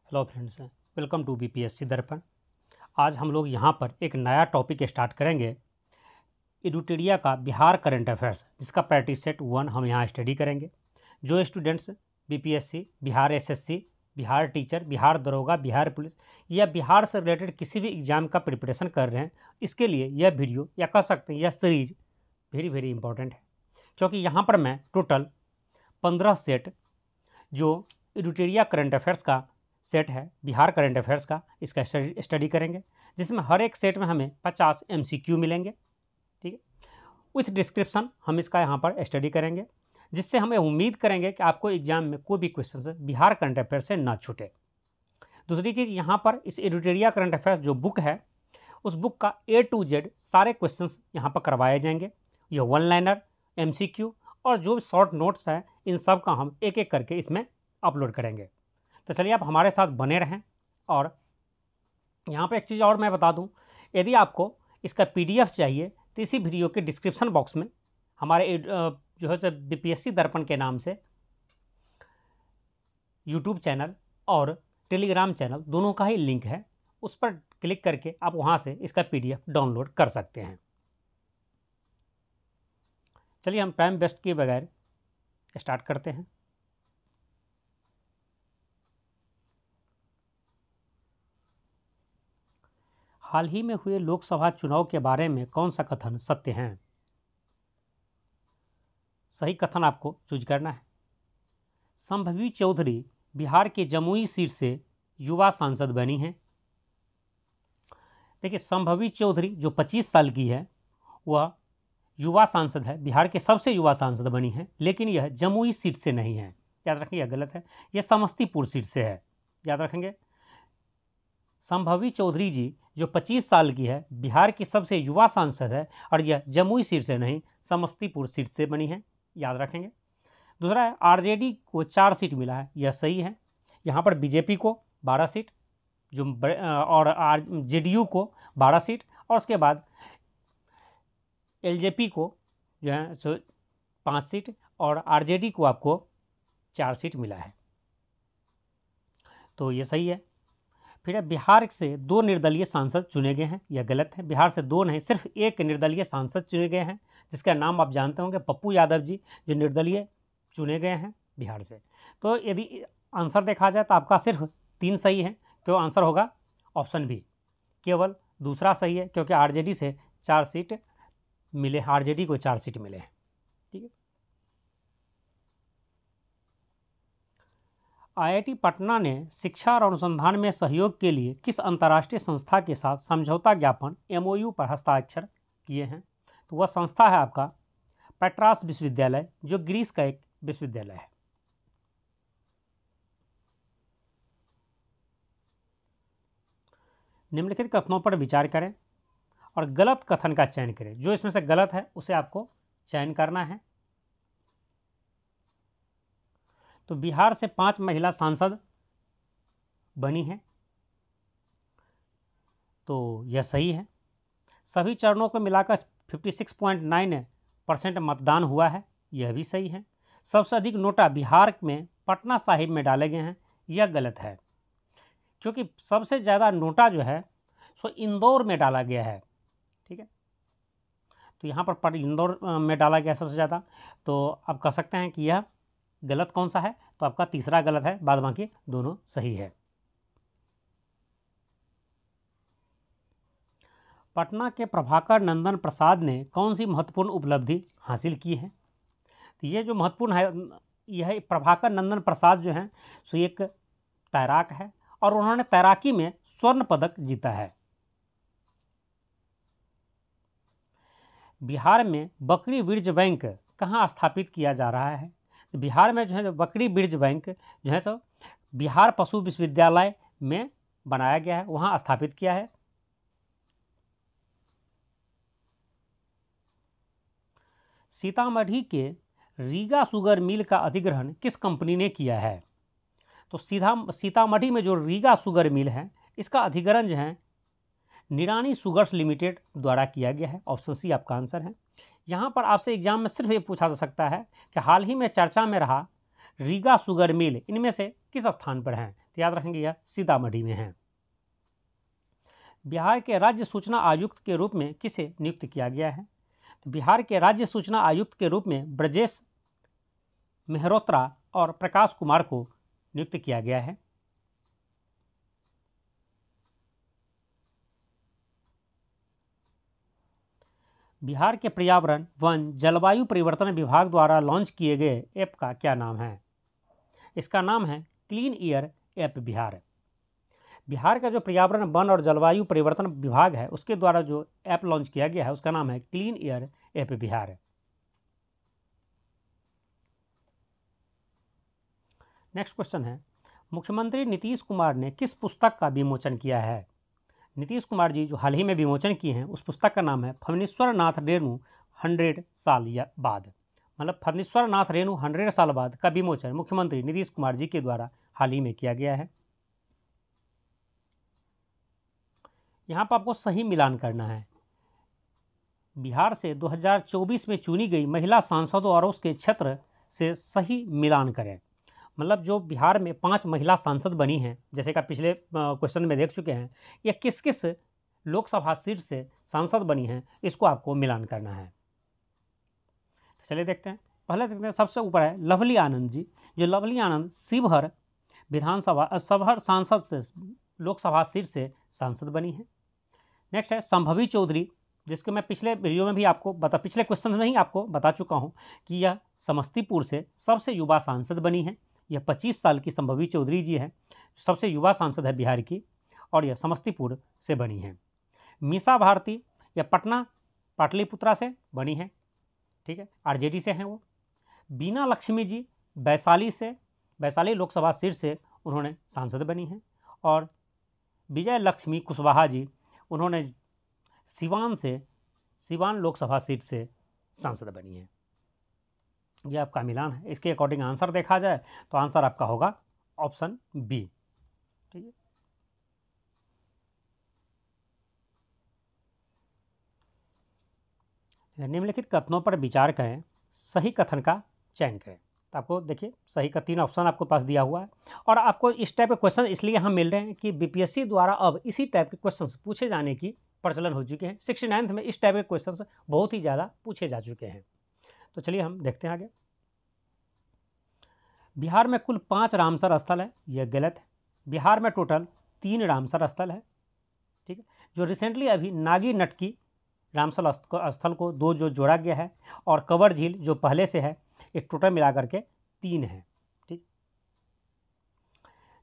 Hello friends, welcome to BPSC Darpan. आज हम लोग यहाँ पर एक नया टॉपिक स्टार्ट करेंगे, एडुटेरिया का बिहार करंट अफेयर्स, जिसका प्रैक्टिस सेट 1 हम यहाँ स्टडी करेंगे। जो students BPSC, Bihar SSC, Bihar teacher, Bihar दरोगा, बिहार पुलिस या बिहार से रिलेटेड किसी भी एग्जाम का प्रिपरेशन कर रहे हैं, इसके लिए यह वीडियो या कह सकते हैं यह सीरीज वेरी इंपॉर्टेंट है, क्योंकि यहाँ पर मैं टोटल 15 सेट जो एडुटेरिया करंट अफेयर्स का सेट है, बिहार करंट अफेयर्स का, इसका स्टडी करेंगे, जिसमें हर एक सेट में हमें 50 MCQ मिलेंगे। ठीक है, विथ डिस्क्रिप्शन हम इसका यहाँ पर स्टडी करेंगे, जिससे हमें उम्मीद करेंगे कि आपको एग्जाम में कोई भी क्वेश्चन बिहार करंट अफेयर से ना छूटे। दूसरी चीज़, यहाँ पर इस एडुटेरिया करंट अफेयर्स जो बुक है, उस बुक का A to Z सारे क्वेश्चन यहाँ पर करवाए जाएंगे। यह 1 लाइनर, MCQ और जो शॉर्ट नोट्स हैं, इन सब का हम एक एक करके इसमें अपलोड करेंगे। तो चलिए आप हमारे साथ बने रहें। और यहाँ पे एक चीज़ और मैं बता दूँ, यदि आपको इसका PDF चाहिए तो इसी वीडियो के डिस्क्रिप्शन बॉक्स में हमारे जो है बीपीएससी दर्पण के नाम से यूट्यूब चैनल और टेलीग्राम चैनल दोनों का ही लिंक है, उस पर क्लिक करके आप वहाँ से इसका PDF डाउनलोड कर सकते हैं। चलिए हम टाइम वेस्ट किए बगैर स्टार्ट करते हैं। हाल ही में हुए लोकसभा चुनाव के बारे में कौन सा कथन सत्य है? सही कथन आपको चूज करना है। संभवी चौधरी बिहार के जमुई सीट से युवा सांसद बनी हैं। देखिए, संभवी चौधरी जो 25 साल की है, वह युवा सांसद है, बिहार के सबसे युवा सांसद बनी है, लेकिन यह जमुई सीट से नहीं है। याद रखेंगे, यह गलत है, यह समस्तीपुर सीट से है। याद रखेंगे, संभवी चौधरी जी जो 25 साल की है, बिहार की सबसे युवा सांसद है, और यह जमुई सीट से नहीं, समस्तीपुर सीट से बनी है। याद रखेंगे। दूसरा है, आरजेडी को 4 सीट मिला है, यह सही है। यहाँ पर बीजेपी को 12 सीट, जो और जेडीयू को 12 सीट, और उसके बाद एलजेपी को जो है सो 5 सीट, और आरजेडी को आपको 4 सीट मिला है, तो ये सही है। फिर बिहार से 2 निर्दलीय सांसद चुने गए हैं, यह गलत है। बिहार से 2 नहीं, सिर्फ 1 निर्दलीय सांसद चुने गए हैं, जिसका नाम आप जानते होंगे, पप्पू यादव जी, जो निर्दलीय चुने गए हैं बिहार से। तो यदि आंसर देखा जाए तो आपका सिर्फ 3 सही है, क्यों आंसर होगा ऑप्शन बी। केवल दूसरा सही है, क्योंकि आरजेडी से 4 सीट मिले, आरजेडी को 4 सीट मिले हैं। ठीक है। IIT पटना ने शिक्षा और अनुसंधान में सहयोग के लिए किस अंतर्राष्ट्रीय संस्था के साथ समझौता ज्ञापन MOU पर हस्ताक्षर किए हैं? तो वह संस्था है आपका पेट्रास विश्वविद्यालय, जो ग्रीस का एक विश्वविद्यालय है। निम्नलिखित कथनों पर विचार करें और गलत कथन का चयन करें। जो इसमें से गलत है उसे आपको चयन करना है। तो बिहार से 5 महिला सांसद बनी हैं, तो यह सही है। सभी चरणों को मिलाकर 56.9% मतदान हुआ है, यह भी सही है। सबसे अधिक नोटा बिहार में पटना साहिब में डाले गए हैं, यह गलत है, क्योंकि सबसे ज़्यादा नोटा जो है सो इंदौर में डाला गया है। ठीक है, तो यहाँ पर इंदौर में डाला गया सबसे ज़्यादा, तो आप कह सकते हैं कि यह गलत कौन सा है, तो आपका तीसरा गलत है, बाद बाकी दोनों सही है। पटना के प्रभाकर नंदन प्रसाद ने कौन सी महत्वपूर्ण उपलब्धि हासिल की है? तो ये जो महत्वपूर्ण है, यह प्रभाकर नंदन प्रसाद जो हैं सो एक तैराक है, और उन्होंने तैराकी में स्वर्ण पदक जीता है। बिहार में बकरी बीज बैंक कहाँ स्थापित किया जा रहा है? तो बिहार में जो है बकरी बीज बैंक जो है सो बिहार पशु विश्वविद्यालय में बनाया गया है, वहाँ स्थापित किया है। सीतामढ़ी के रीगा शुगर मिल का अधिग्रहण किस कंपनी ने किया है? तो सीतामढ़ी में जो रीगा शुगर मिल है, इसका अधिग्रहण जो है निरानी शुगर्स लिमिटेड द्वारा किया गया है। ऑप्शन सी आपका आंसर है। यहाँ पर आपसे एग्जाम में सिर्फ ये पूछा जा सकता है कि हाल ही में चर्चा में रहा रीगा शुगर मिल इनमें से किस स्थान पर हैं? तो याद रखेंगे यह सीतामढ़ी में है। बिहार के राज्य सूचना आयुक्त के रूप में किसे नियुक्त किया गया है? तो बिहार के राज्य सूचना आयुक्त के रूप में ब्रजेश मेहरोत्रा और प्रकाश कुमार को नियुक्त किया गया है। बिहार के पर्यावरण वन जलवायु परिवर्तन विभाग द्वारा लॉन्च किए गए ऐप का क्या नाम है? इसका नाम है clean year app Bihar. Bihar का जो पर्यावरण वन और जलवायु परिवर्तन विभाग है उसके द्वारा जो ऐप लॉन्च किया गया है उसका नाम है clean year app Bihar. Next question है, मुख्यमंत्री नीतीश कुमार ने किस पुस्तक का विमोचन किया है? नीतीश कुमार जी जो हाल ही में विमोचन किए हैं उस पुस्तक का नाम है फणीश्वर नाथ रेणु 100 साल बाद, मतलब फणीश्वर नाथ रेणु 100 साल बाद का विमोचन मुख्यमंत्री नीतीश कुमार जी के द्वारा हाल ही में किया गया है। यहाँ पर आपको सही मिलान करना है। बिहार से 2024 में चुनी गई महिला सांसदों और उसके क्षेत्र से सही मिलान करें। मतलब जो बिहार में 5 महिला सांसद बनी हैं, जैसे कि पिछले क्वेश्चन में देख चुके हैं, ये किस किस लोकसभा सीट से सांसद बनी हैं, इसको आपको मिलान करना है। तो चलिए देखते हैं। पहले देखते हैं, सबसे ऊपर है लवली आनंद जी। जो लवली आनंद शिवहर शिवहर सांसद से लोकसभा सीट से सांसद बनी है। नेक्स्ट है संभवी चौधरी, जिसको मैं पिछले वीडियो में भी आपको पिछले क्वेश्चन में ही आपको बता चुका हूँ कि यह समस्तीपुर से सबसे युवा सांसद बनी है। यह 25 साल की संभवी चौधरी जी हैं, सबसे युवा सांसद है बिहार की, और यह समस्तीपुर से बनी है। मीसा भारती यह पटना पाटलिपुत्रा से बनी है, ठीक है, आरजेडी से हैं वो। बीना लक्ष्मी जी वैशाली लोकसभा सीट से उन्होंने सांसद बनी हैं। और विजय लक्ष्मी कुशवाहा जी उन्होंने सिवान लोकसभा सीट से सांसद बनी है। यह आपका मिलान है। इसके अकॉर्डिंग आंसर देखा जाए तो आंसर आपका होगा ऑप्शन बी, ठीक है। निम्नलिखित कथनों पर विचार करें, सही कथन का चयन करें। तो आपको देखिए सही का 3 ऑप्शन आपको पास दिया हुआ है, और आपको इस टाइप के क्वेश्चन इसलिए यहाँ मिल रहे हैं कि बीपीएससी द्वारा अब इसी टाइप के क्वेश्चन पूछे जाने की प्रचलन हो चुके हैं। 69th में इस टाइप के क्वेश्चन बहुत ही ज़्यादा पूछे जा चुके हैं। तो चलिए हम देखते हैं आगे। बिहार में कुल 5 रामसर स्थल है, यह गलत है। बिहार में टोटल 3 रामसर स्थल है, ठीक है। जो रिसेंटली अभी नागी नटकी रामसर स्थल को 2 जो जोड़ा गया है, और कवर झील जो पहले से है, एक टोटल मिला करके 3 है, ठीक।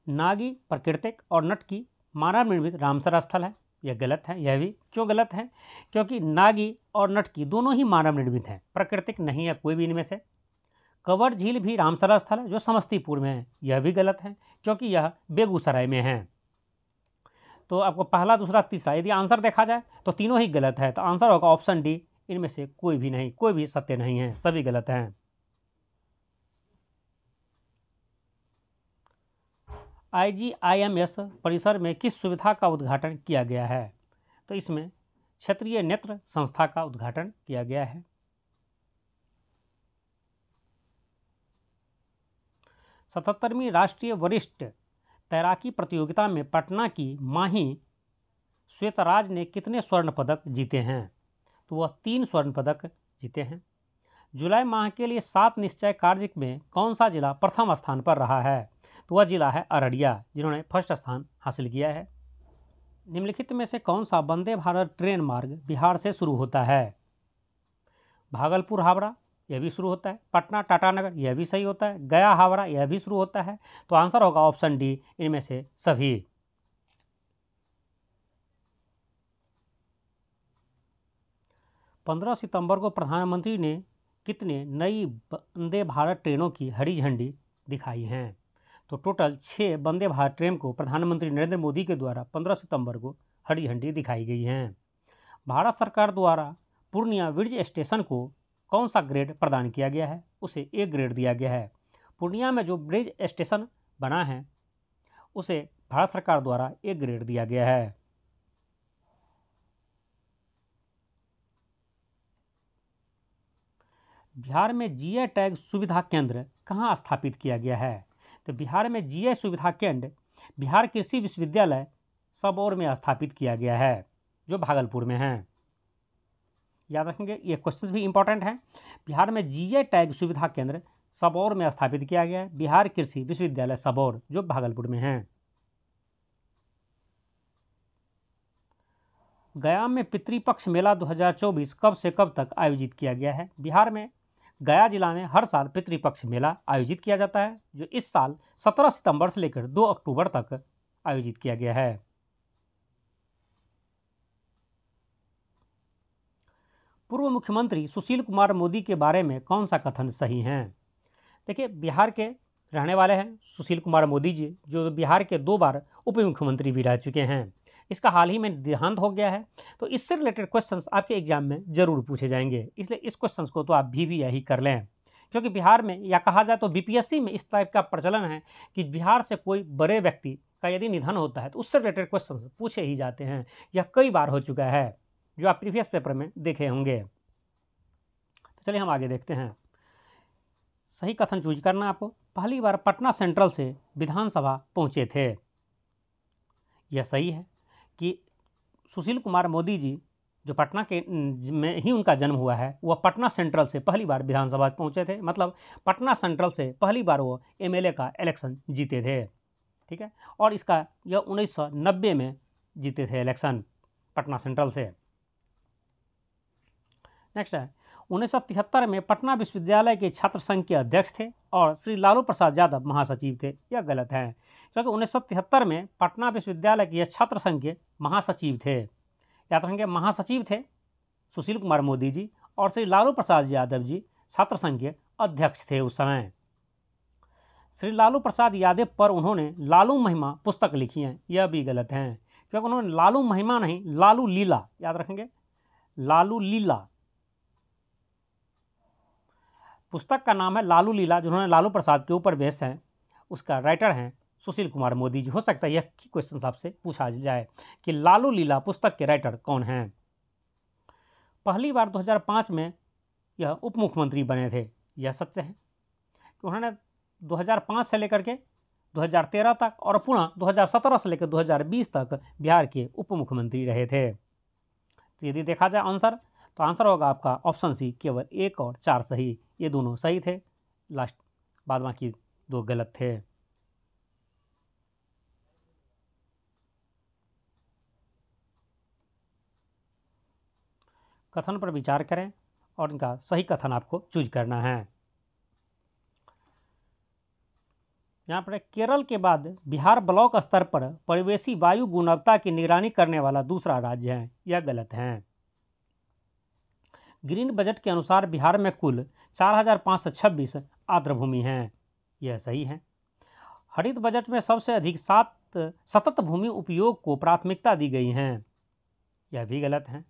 नागी प्राकृतिक और नटकी मानव निर्मित रामसर स्थल है, यह गलत है। यह भी क्यों गलत है? क्योंकि नागी और नटकी दोनों ही मानव निर्मित हैं, प्राकृतिक नहीं है कोई भी इनमें से। कवर झील भी रामसर स्थल है जो समस्तीपुर में है, यह भी गलत है क्योंकि यह बेगूसराय में है। तो आपको पहला, दूसरा, तीसरा यदि आंसर देखा जाए तो तीनों ही गलत है। तो आंसर होगा ऑप्शन डी, इनमें से कोई भी नहीं, कोई भी सत्य नहीं है, सभी गलत हैं। IGIMS परिसर में किस सुविधा का उद्घाटन किया गया है? तो इसमें क्षेत्रीय नेत्र संस्था का उद्घाटन किया गया है। 77वीं राष्ट्रीय वरिष्ठ तैराकी प्रतियोगिता में पटना की माही श्वेतराज ने कितने स्वर्ण पदक जीते हैं? तो वह 3 स्वर्ण पदक जीते हैं। जुलाई माह के लिए 7 निश्चय कार्य में कौन सा जिला प्रथम स्थान पर रहा है? तो वह जिला है अररिया, जिन्होंने फर्स्ट स्थान हासिल किया है। निम्नलिखित में से कौन सा वंदे भारत ट्रेन मार्ग बिहार से शुरू होता है? भागलपुर हावड़ा, यह भी शुरू होता है। पटना टाटानगर, यह भी सही होता है। गया हावड़ा, यह भी शुरू होता है। तो आंसर होगा ऑप्शन डी, इनमें से सभी। 15 सितंबर को प्रधानमंत्री ने कितने नई वंदे भारत ट्रेनों की हरी झंडी दिखाई हैं? तो टोटल 6 वंदे भारत ट्रेन को प्रधानमंत्री नरेंद्र मोदी के द्वारा 15 सितंबर को हरी झंडी दिखाई गई हैं। भारत सरकार द्वारा पूर्णिया ब्रिज स्टेशन को कौन सा ग्रेड प्रदान किया गया है? उसे ए ग्रेड दिया गया है। पूर्णिया में जो ब्रिज स्टेशन बना है उसे भारत सरकार द्वारा ए ग्रेड दिया गया है। बिहार में जीआई टैग सुविधा केंद्र कहाँ स्थापित किया गया है? तो बिहार में जीआई सुविधा केंद्र बिहार कृषि विश्वविद्यालय सबौर में स्थापित किया गया है, जो भागलपुर में है। याद रखेंगे, ये क्वेश्चन भी इंपॉर्टेंट है। बिहार में जीआई टैग सुविधा केंद्र सबौर में स्थापित किया गया है, बिहार कृषि विश्वविद्यालय सबौर, जो भागलपुर में है। गया में पितृपक्ष मेला 2024 कब से कब तक आयोजित किया गया है? बिहार में गया जिला में हर साल पितृपक्ष मेला आयोजित किया जाता है, जो इस साल 17 सितंबर से लेकर 2 अक्टूबर तक आयोजित किया गया है। पूर्व मुख्यमंत्री सुशील कुमार मोदी के बारे में कौन सा कथन सही है? देखिए, बिहार के रहने वाले हैं सुशील कुमार मोदी जी, जो बिहार के 2 बार उप मुख्यमंत्री भी रह चुके हैं। इसका हाल ही में देहांत हो गया है, तो इससे रिलेटेड क्वेश्चंस आपके एग्जाम में जरूर पूछे जाएंगे, इसलिए इस क्वेश्चंस को तो आप भी यही कर लें। क्योंकि बिहार में, या कहा जाए तो बीपीएससी में इस टाइप का प्रचलन है कि बिहार से कोई बड़े व्यक्ति का यदि निधन होता है तो उससे रिलेटेड क्वेश्चन पूछे ही जाते हैं। यह कई बार हो चुका है, जो आप प्रीवियस पेपर में देखे होंगे। तो चलिए हम आगे देखते हैं। सही कथन चूज करना आपको। पहली बार पटना सेंट्रल से विधानसभा पहुंचे थे। यह सही है कि सुशील कुमार मोदी जी, जो पटना के में ही उनका जन्म हुआ है, वह पटना सेंट्रल से पहली बार विधानसभा पहुंचे थे। मतलब पटना सेंट्रल से पहली बार वो एमएलए का इलेक्शन जीते थे। ठीक है, और इसका यह 1990 में जीते थे इलेक्शन पटना सेंट्रल से। नेक्स्ट है, 1973 में पटना विश्वविद्यालय के छात्र संघ के अध्यक्ष थे और श्री लालू प्रसाद यादव महासचिव थे। यह गलत है, क्योंकि 1973 में पटना विश्वविद्यालय के छात्र संघ के महासचिव थे। याद रखेंगे, महासचिव थे सुशील कुमार मोदी जी, और श्री लालू प्रसाद यादव जी छात्र संघ के अध्यक्ष थे उस समय। श्री लालू प्रसाद यादव पर उन्होंने लालू महिमा पुस्तक लिखी है। यह भी गलत है, क्योंकि उन्होंने लालू महिमा नहीं, लालू लीला, याद रखेंगे, लालू लीला पुस्तक का नाम है लालू लीला, जिन्होंने लालू प्रसाद के ऊपर बेस्ड है। उसका राइटर हैं सुशील कुमार मोदी जी। हो सकता है यह क्वेश्चन आपसे पूछा जाए कि लालू लीला पुस्तक के राइटर कौन हैं। पहली बार 2005 में यह उप मुख्यमंत्री बने थे। यह सत्य है कि उन्होंने 2005 से लेकर के 2013 तक और पुनः 2017 से लेकर 2020 तक बिहार के उप मुख्यमंत्री रहे थे। तो यदि देखा जाए आंसर, तो आंसर होगा आपका ऑप्शन सी, केवल 1 और 4 सही। ये दोनों सही थे, लास्ट बाद बाकी 2 गलत थे। कथन पर विचार करें और इनका सही कथन आपको चूज करना है। यहाँ पर केरल के बाद बिहार ब्लॉक स्तर पर परिवेशी वायु गुणवत्ता की निगरानी करने वाला दूसरा राज्य है। यह गलत है। ग्रीन बजट के अनुसार बिहार में कुल 4526 आर्द्रभूमि हैं। यह सही है। हरित बजट में सबसे अधिक 7 सतत भूमि उपयोग को प्राथमिकता दी गई है। यह भी गलत है।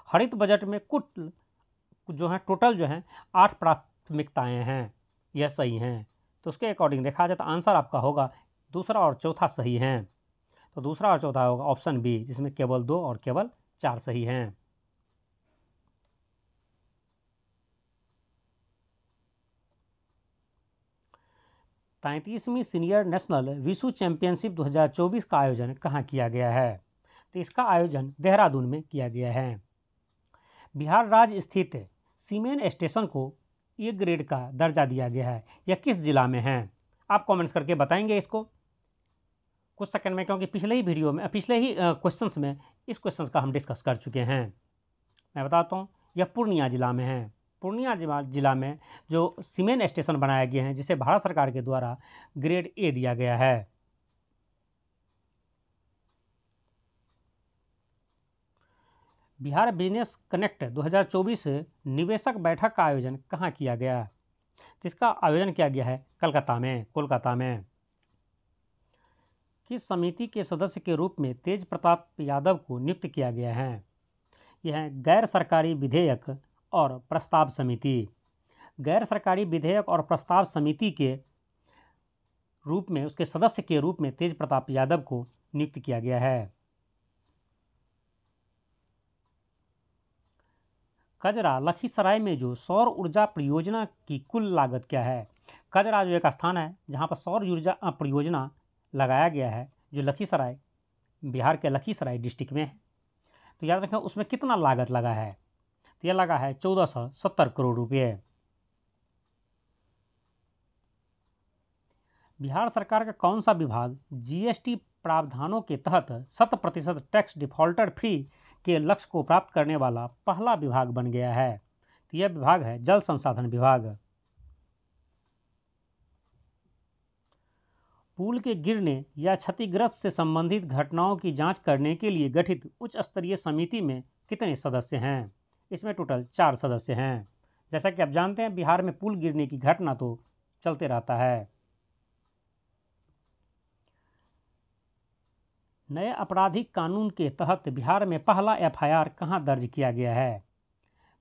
हरित बजट में कुल जो है टोटल जो है 8 प्राथमिकताएं हैं। यह सही हैं। तो उसके अकॉर्डिंग देखा जाए तो आंसर आपका होगा दूसरा और चौथा सही है। तो दूसरा और चौथा होगा ऑप्शन बी, जिसमें केवल 2 और केवल 4 सही हैं। तैंतीसवीं सीनियर नेशनल विश्व चैंपियनशिप 2024 का आयोजन कहाँ किया गया है? तो इसका आयोजन देहरादून में किया गया है। बिहार राज्य स्थित सीमेन स्टेशन को ए ग्रेड का दर्जा दिया गया है। यह किस जिला में है? आप कमेंट्स करके बताएंगे इसको कुछ सेकंड में, क्योंकि पिछले ही वीडियो में, पिछले ही क्वेश्चंस में इस क्वेश्चंस का हम डिस्कस कर चुके हैं। मैं बताता हूँ, यह पूर्णिया जिला में है। पूर्णिया जिला में जो सीमेन स्टेशन बनाया गया है, जिसे भारत सरकार के द्वारा ग्रेड ए दिया गया है। बिहार बिजनेस कनेक्ट 2024 निवेशक बैठक का आयोजन कहाँ किया गया? तो इसका आयोजन किया गया है कोलकाता में। किस समिति के सदस्य के रूप में तेज प्रताप यादव को नियुक्त किया गया है? यह गैर सरकारी विधेयक और प्रस्ताव समिति। गैर सरकारी विधेयक और प्रस्ताव समिति के रूप में, उसके सदस्य के रूप में तेज प्रताप यादव को नियुक्त किया गया है। कजरा लखीसराय में जो सौर ऊर्जा परियोजना की कुल लागत क्या है? कजरा जो एक स्थान है जहां पर सौर ऊर्जा परियोजना लगाया गया है, जो लखीसराय, बिहार के लखीसराय डिस्ट्रिक्ट में है। तो याद रखें उसमें कितना लागत लगा है, तो यह लगा है 1470 करोड़ रुपये। बिहार सरकार का कौन सा विभाग जीएसटी प्रावधानों के तहत 100% टैक्स डिफॉल्टर फ्री के लक्ष्य को प्राप्त करने वाला पहला विभाग बन गया है? तो यह विभाग है जल संसाधन विभाग। पुल के गिरने या क्षतिग्रस्त से संबंधित घटनाओं की जांच करने के लिए गठित उच्च स्तरीय समिति में कितने सदस्य हैं? इसमें टोटल 4 सदस्य हैं। जैसा कि आप जानते हैं बिहार में पुल गिरने की घटना तो चलते रहता है। नए आपराधिक कानून के तहत बिहार में पहला एफआईआर कहां दर्ज किया गया है?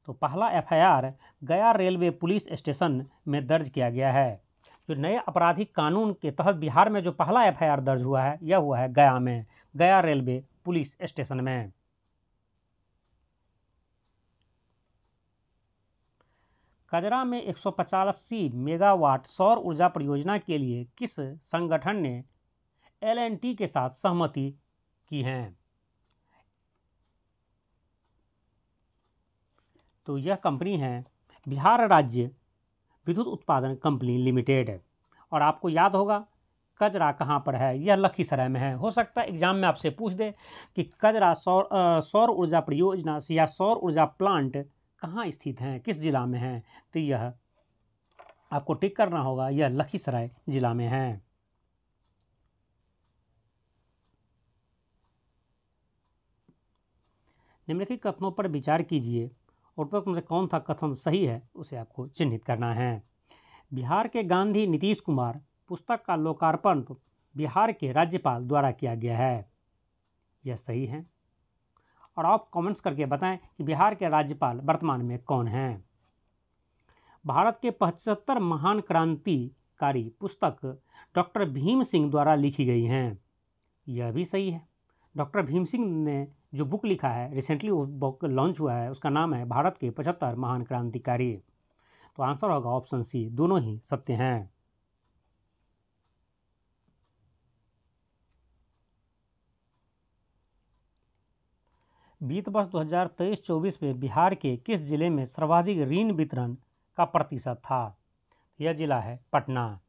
तो पहला एफआईआर गया रेलवे पुलिस स्टेशन में दर्ज किया गया है। जो नए आपराधिक कानून के तहत बिहार में जो पहला एफआईआर दर्ज हुआ है यह हुआ है गया में, गया रेलवे पुलिस स्टेशन में। कजरा में 185 मेगावाट सौर ऊर्जा परियोजना के लिए किस संगठन ने एल&टी के साथ सहमति की है? तो यह कंपनी है बिहार राज्य विद्युत उत्पादन कंपनी लिमिटेड। और आपको याद होगा कजरा कहाँ पर है, यह लखीसराय में है। हो सकता है एग्जाम में आपसे पूछ दे कि कजरा सौर ऊर्जा परियोजना या सौर ऊर्जा प्लांट कहाँ स्थित हैं, किस जिला में है, तो यह आपको टिक करना होगा, यह लखीसराय जिला में है। निम्नलिखित कथनों पर विचार कीजिए और उपरोक्त में से कौन सा कथन सही है उसे आपको चिन्हित करना है। बिहार के गांधी नीतीश कुमार पुस्तक का लोकार्पण बिहार के राज्यपाल द्वारा किया गया है, यह सही है। और आप कमेंट्स करके बताएं कि बिहार के राज्यपाल वर्तमान में कौन हैं। भारत के 75 महान क्रांतिकारी पुस्तक डॉक्टर भीम सिंह द्वारा लिखी गई हैं, यह भी सही है। डॉक्टर भीम सिंह ने जो बुक लिखा है रिसेंटली वो बुक लॉन्च हुआ है, उसका नाम है भारत के 75 महान क्रांतिकारी। तो आंसर होगा ऑप्शन सी, दोनों ही सत्य हैं। वित्त वर्ष 2023-24 में बिहार के किस जिले में सर्वाधिक ऋण वितरण का प्रतिशत था? यह जिला है पटना।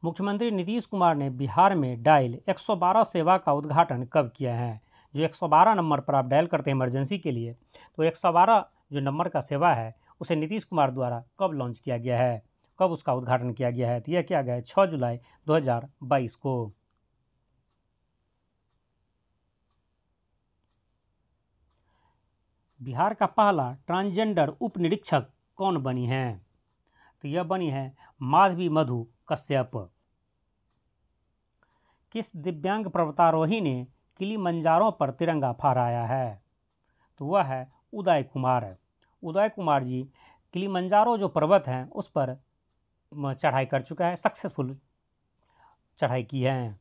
मुख्यमंत्री नीतीश कुमार ने बिहार में डायल 112 सेवा का उद्घाटन कब किया है? जो 112 नंबर पर आप डायल करते हैं इमरजेंसी के लिए, तो 112 जो नंबर का सेवा है उसे नीतीश कुमार द्वारा कब लॉन्च किया गया है, कब उसका उद्घाटन किया गया है? तो यह किया गया है 6 जुलाई 2022 को। बिहार का पहला ट्रांसजेंडर उप निरीक्षक कौन बनी है? तो यह बनी है माधवी मधु कश्यप। किस दिव्यांग पर्वतारोही ने किलिमंजारो पर तिरंगा फहराया है? तो वह है उदय कुमार। उदय कुमार जी किलिमंजारो जो पर्वत हैं उस पर चढ़ाई कर चुका है, सक्सेसफुल चढ़ाई की है।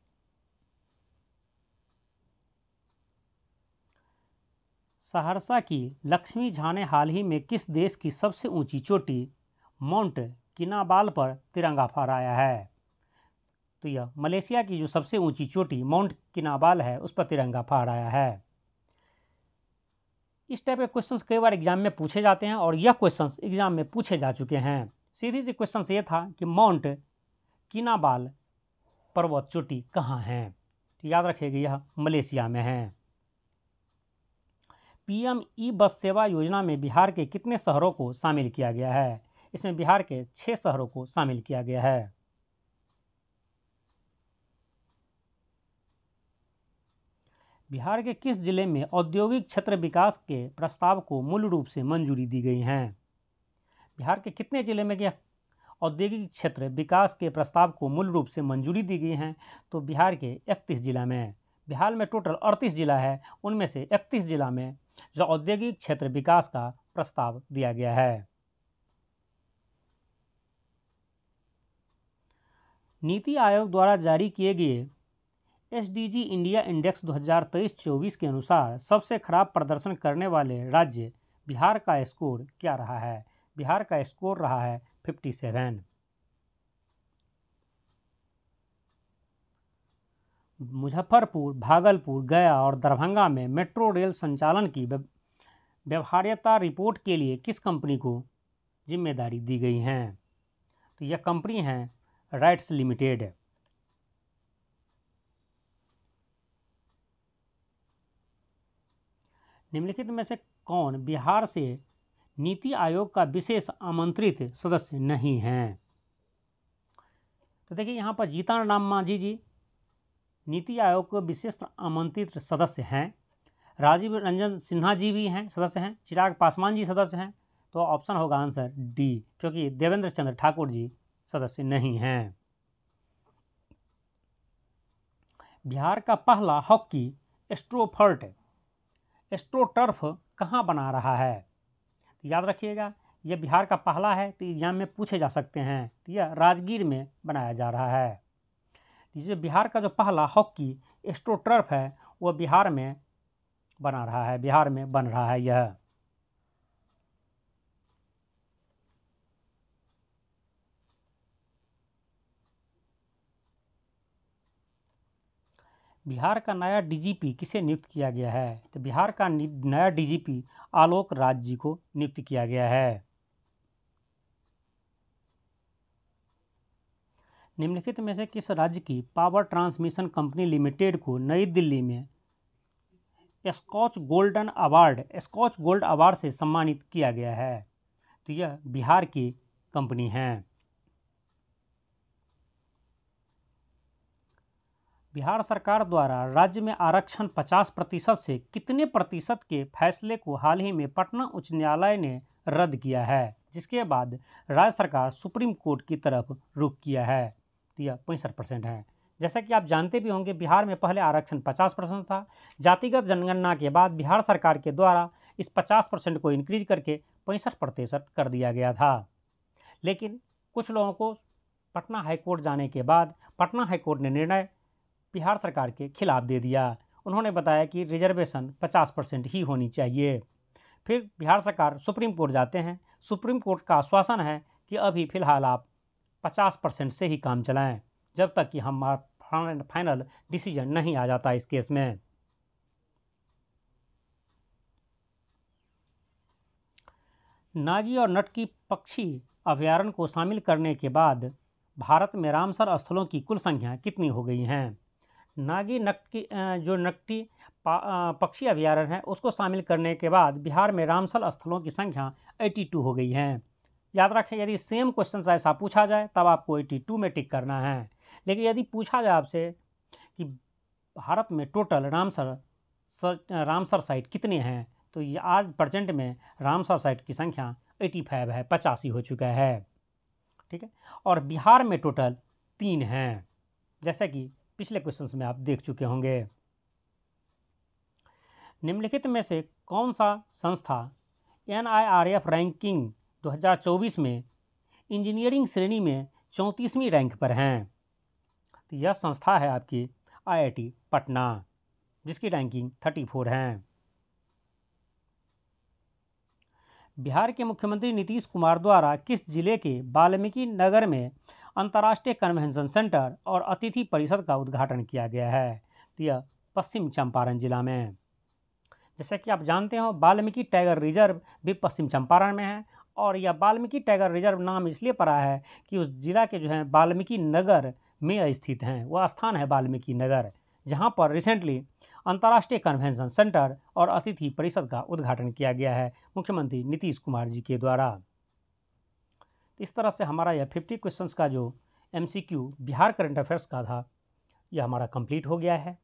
सहरसा की लक्ष्मी झा ने हाल ही में किस देश की सबसे ऊंची चोटी माउंट किनाबाल पर तिरंगा फहराया है? तो यह मलेशिया की जो सबसे ऊंची चोटी माउंट किनाबाल है उस पर तिरंगा फहराया है। इस टाइप के क्वेश्चंस कई बार एग्जाम में पूछे जाते हैं और यह क्वेश्चंस एग्जाम में पूछे जा चुके हैं। सीधी सी क्वेश्चन ये था कि माउंट किनाबाल पर्वत चोटी कहाँ है? तो याद रखिएगा यह मलेशिया में है। पीएम ई बस सेवा योजना में बिहार के कितने शहरों को शामिल किया गया है? इसमें बिहार के 6 शहरों को शामिल किया गया है। बिहार के किस जिले में औद्योगिक क्षेत्र विकास के प्रस्ताव को मूल रूप से मंजूरी दी गई है? बिहार के कितने जिले में क्या औद्योगिक क्षेत्र विकास के प्रस्ताव को मूल रूप से मंजूरी दी गई है? तो बिहार के 31 जिला में। बिहार में टोटल 38 जिला है, उनमें से 31 जिला में जो औद्योगिक क्षेत्र विकास का प्रस्ताव दिया गया है। नीति आयोग द्वारा जारी किए गए एसडीजी इंडिया इंडेक्स 2023-24 के अनुसार सबसे खराब प्रदर्शन करने वाले राज्य बिहार का स्कोर क्या रहा है? बिहार का स्कोर रहा है 57। मुजफ्फरपुर, भागलपुर, गया और दरभंगा में मेट्रो रेल संचालन की व्यवहार्यता रिपोर्ट के लिए किस कंपनी को जिम्मेदारी दी गई है? तो यह कंपनी है राइट्स लिमिटेड। निम्नलिखित में से कौन बिहार से नीति आयोग का विशेष आमंत्रित सदस्य नहीं हैं? तो देखिए यहाँ पर जीतन राम मांझी जी नीति आयोग के विशेष आमंत्रित सदस्य हैं। राजीव रंजन सिन्हा जी भी हैं, सदस्य हैं। चिराग पासवान जी सदस्य हैं। तो ऑप्शन होगा आंसर डी, क्योंकि देवेंद्र चंद्र ठाकुर जी सदस्य नहीं हैं। बिहार का पहला हॉकी एस्ट्रोटर्फ कहाँ बना रहा है? तो याद रखिएगा, यह बिहार का पहला है, तो एग्जाम में पूछे जा सकते हैं। तो यह राजगीर में बनाया जा रहा है। जो बिहार का जो पहला हॉकी एस्ट्रोटर्फ है वह बिहार में बना रहा है, बिहार में बन रहा है यह। बिहार का नया डीजीपी किसे नियुक्त किया गया है? तो बिहार का नया डीजीपी आलोक राज जी को नियुक्त किया गया है। निम्नलिखित में से किस राज्य की पावर ट्रांसमिशन कंपनी लिमिटेड को नई दिल्ली में स्कॉच गोल्ड अवार्ड से सम्मानित किया गया है? तो यह बिहार की कंपनी है। बिहार सरकार द्वारा राज्य में आरक्षण 50% से कितने प्रतिशत के फैसले को हाल ही में पटना उच्च न्यायालय ने रद्द किया है, जिसके बाद राज्य सरकार सुप्रीम कोर्ट की तरफ रुख किया है? तो यह 65% है। जैसा कि आप जानते भी होंगे, बिहार में पहले आरक्षण 50% था। जातिगत जनगणना के बाद बिहार सरकार के द्वारा इस 50% को इंक्रीज करके 65% कर दिया गया था। लेकिन कुछ लोगों को पटना हाईकोर्ट जाने के बाद पटना हाईकोर्ट ने निर्णय बिहार सरकार के खिलाफ दे दिया। उन्होंने बताया कि रिजर्वेशन 50% ही होनी चाहिए। फिर बिहार सरकार सुप्रीम कोर्ट जाते हैं। सुप्रीम कोर्ट का आश्वासन है कि अभी फ़िलहाल आप 50% से ही काम चलाएं, जब तक कि हमारा फाइनल डिसीजन नहीं आ जाता इस केस में। नागी और नटकी पक्षी अभयारण्य को शामिल करने के बाद भारत में रामसर स्थलों की कुल संख्या कितनी हो गई हैं? नागी नटकी पक्षी अभयारण्य है उसको शामिल करने के बाद बिहार में रामसर स्थलों की संख्या 82 हो गई है। याद रखें, यदि सेम क्वेश्चन ऐसा पूछा जाए तब आपको 82 में टिक करना है। लेकिन यदि पूछा जाए आपसे कि भारत में टोटल रामसर साइट कितने हैं, तो ये आज प्रेजेंट में रामसर साइट की संख्या 85 है, 85 हो चुका है। ठीक है, और बिहार में टोटल 3 हैं, जैसा कि पिछले क्वेश्चंस में आप देख चुके होंगे। निम्नलिखित में से कौन सा संस्था NIRF रैंकिंग 2024 में इंजीनियरिंग श्रेणी में 34वीं रैंक पर हैं? तो यह संस्था है आपकी IIT पटना, जिसकी रैंकिंग 34 है। बिहार के मुख्यमंत्री नीतीश कुमार द्वारा किस जिले के वाल्मीकि नगर में अंतर्राष्ट्रीय कन्वेंशन सेंटर और अतिथि परिषद का उद्घाटन किया गया है? तो यह पश्चिम चंपारण जिला में। जैसा कि आप जानते हो, वाल्मीकि टाइगर रिजर्व भी पश्चिम चंपारण में है, और यह वाल्मीकि टाइगर रिजर्व नाम इसलिए पड़ा है कि उस जिला के जो है वाल्मीकि नगर में स्थित हैं। वह स्थान है वाल्मीकि नगर, जहाँ पर रिसेंटली अंतर्राष्ट्रीय कन्वेंशन सेंटर और अतिथि परिषद का उद्घाटन किया गया है मुख्यमंत्री नीतीश कुमार जी के द्वारा। इस तरह से हमारा यह 50 क्वेश्चंस का जो MCQ बिहार करंट अफेयर्स का था, यह हमारा कंप्लीट हो गया है।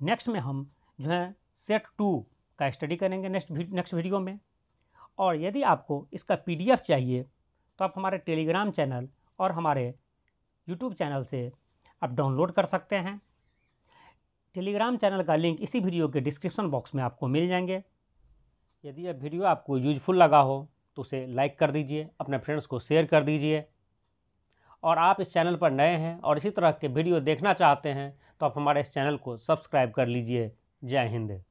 नेक्स्ट में हम जो है सेट 2 का स्टडी करेंगे नेक्स्ट वीडियो में। और यदि आपको इसका PDF चाहिए तो आप हमारे टेलीग्राम चैनल और हमारे YouTube चैनल से आप डाउनलोड कर सकते हैं। टेलीग्राम चैनल का लिंक इसी वीडियो के डिस्क्रिप्शन बॉक्स में आपको मिल जाएंगे। यदि यह वीडियो आपको यूजफुल लगा हो तो उसे लाइक कर दीजिए, अपने फ्रेंड्स को शेयर कर दीजिए। और आप इस चैनल पर नए हैं और इसी तरह के वीडियो देखना चाहते हैं तो आप हमारे इस चैनल को सब्सक्राइब कर लीजिए। जय हिंद।